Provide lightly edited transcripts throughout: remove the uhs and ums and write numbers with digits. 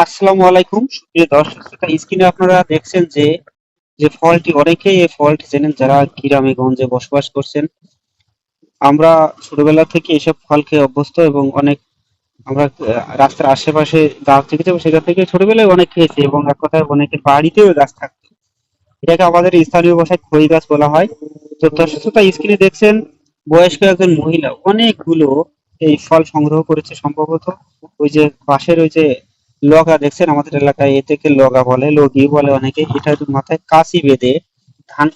আসসালামু আলাইকুম সুপ্রিয় দর্শক শ্রোতা, স্ক্রিনে আপনারা দেখছেন যে যে ফলটি, অনেকেই এই ফলটি চেনেন যারা গ্রামে গঞ্জে বসবাস করছেন। আমরা ছোটবেলা থেকে এসব ফল খেয়ে অভ্যস্ত এবং অনেক আমরা রাস্তার আশেপাশে গাছ থেকে সেটা থেকে ছোটবেলায় অনেক খেয়েছি এবং এক কথায় অনেকের বাড়িতেও গাছ থাকতো। এটাকে আমাদের স্থানীয় ভাষায় খই গাছ বলা হয়। তো দর্শক শ্রোতা, স্ক্রিনে দেখছেন বয়স্ক একজন মহিলা অনেকগুলো এই ফল সংগ্রহ করেছে সম্ভবত। ওই যে পাশের ওই যে লগা দেখছেন, আমাদের এলাকায় এটাকে লগা বলে, লগি বলে অনেকে। এটা মাথায় কাঁচি বেঁধে ধান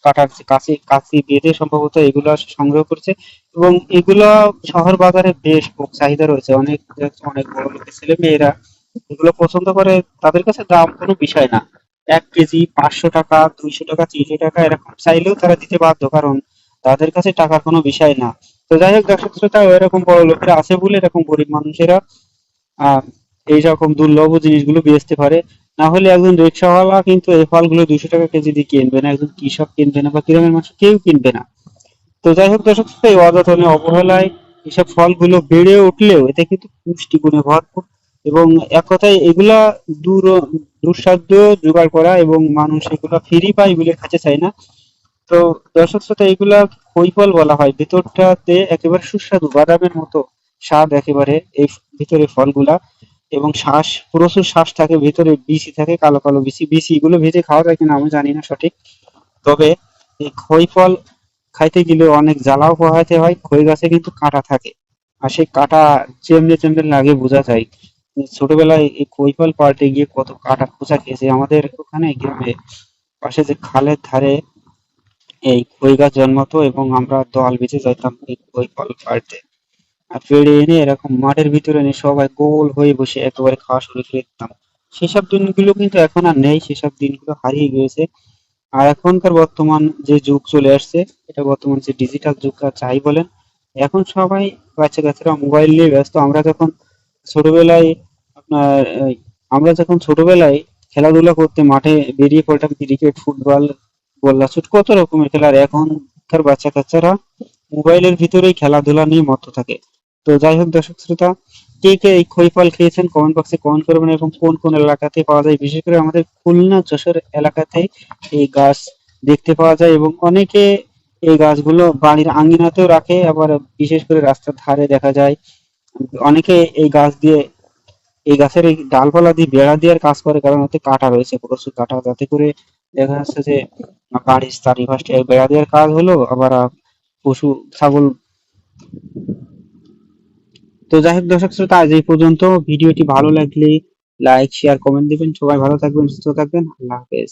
কাটার যে কাঁচি কাঁচি বেঁধে সম্ভবত এগুলো সংগ্রহ করেছে। এবং এগুলো শহর বাজারে বেশ চাহিদা রয়েছে। অনেক অনেক বড় লোকের ছেলে মেয়েরা এগুলো পছন্দ করে। তাদের কাছে দাম কোনো বিষয় না। 1 কেজি 500 টাকা, 200 টাকা, 300 টাকা এরকম চাইলেও তারা দিতে বাধ্য, কারণ তাদের কাছে টাকার কোনো বিষয় না। তো যাই হোক দর্শক শ্রোতা, এরকম বড় লোকেরা আছে বলে এরকম গরিব মানুষেরা আহ এই রকম দুর্লভ জিনিসগুলো বেচতে পারে। না হলে একজন রিক্সাওয়ালা কিন্তু এই ফলগুলো 200 টাকা কেজি দিয়ে কিনবে না, একজন কৃষক কিনবে না, বা গ্রামের মানুষ কেউ কিনবে না। তো যাই হোক দর্শক শ্রোতা, এই অযত্নে অবহেলায় এসব ফলগুলো বেড়ে উঠলেও এতে কিন্তু পুষ্টিগুণে ভরপুর। এবং এক কথায় এগুলা দূর দুঃসাধ্য জোগাড় করা, এবং মানুষ এগুলা ফ্রি পায় বলে খেতে চায় না। তো দর্শক শ্রোতা, এগুলা খই ফল বলা হয়। ভেতরটাতে একেবারে সুস্বাদু বাদামের মতো স্বাদ একেবারে এই ভিতরে ফলগুলা। এবং প্রচুর শ্বাস থাকে, ভিতরে বিচি থাকে, কালো কালো বিচি। বিচি গুলো ভেজে খাওয়া যায় কিনা আমি জানি না সঠিক। তবে এই খই ফল খাইতে গেলে অনেক জ্বালাও পোহাইতে হয়। খই গাছে কিন্তু কাঁটা থাকে, আর সেই কাঁটা চেমড়ে চেমড়ে লাগে বোঝা যায়। ছোটবেলায় এই খই ফল পাড়তে গিয়ে কত কাঁটা খোঁচা খেয়েছে আমাদের ওখানে গ্রামে। পাশে যে খালের ধারে এই খই গাছ জন্মাতো, এবং আমরা দল বেঁধে যাইতাম এই খই ফল পাড়তে। আর পেড়ে এনে এরকম মাঠের ভিতরে এনে সবাই গোল হয়ে বসে একেবারে খাওয়া শুরু করে দিতাম। সেসব দিনগুলো কিন্তু এখন আর নেই, সেসব দিনগুলো হারিয়ে গিয়েছে। আর এখনকার বর্তমান যে যুগ চলে আসছে, এটা বর্তমান যে ডিজিটাল যুগ আর যাই বলেন, এখন সবাই বাচ্চা কাচ্চারা মোবাইল নিয়ে ব্যস্ত। ছোটবেলায় আপনার আমরা যখন ছোটবেলায় খেলাধুলা করতে মাঠে বেরিয়ে পড়তাম, ক্রিকেট, ফুটবল, গোল্লা ছুট, কত রকমের খেলা। আর এখনকার বাচ্চা কাচ্চারা মোবাইলের ভিতরেই খেলাধুলা নিয়ে মত্ত থাকে। তো যাই হোক দর্শক শ্রোতা, কে কে এই খই ফল খেয়েছেন কমেন্ট বক্সে কমেন্ট করবেন, এবং কোন কোন এলাকাতে পাওয়া যায়। বিশেষ করে আমাদের খুলনা যশোর এলাকাতে এই গাছ দেখতে পাওয়া যায়, এবং অনেকে এই গাছগুলো বাড়ির আঙ্গিনাতেও রাখে, আবার বিশেষ করে রাস্তার ধারে দেখা যায়। অনেকে এই গাছের এই ডালপালা দিয়ে বেড়া দেওয়ার কাজ করে, কারণ ওতে কাঁটা রয়েছে, প্রচুর কাঁটা, যাতে করে দেখা যাচ্ছে যে বাড়ির চারিপাশে বেড়া দেওয়ার কাজ হলো, আবার পশু ছাগল। তো যাই হোক দর্শক শ্রোতা, আজ এই পর্যন্ত। ভিডিওটি ভালো লাগলে লাইক শেয়ার কমেন্ট দিবেন। সবাই ভালো থাকবেন, সুস্থ থাকবেন, আল্লাহ হাফেজ।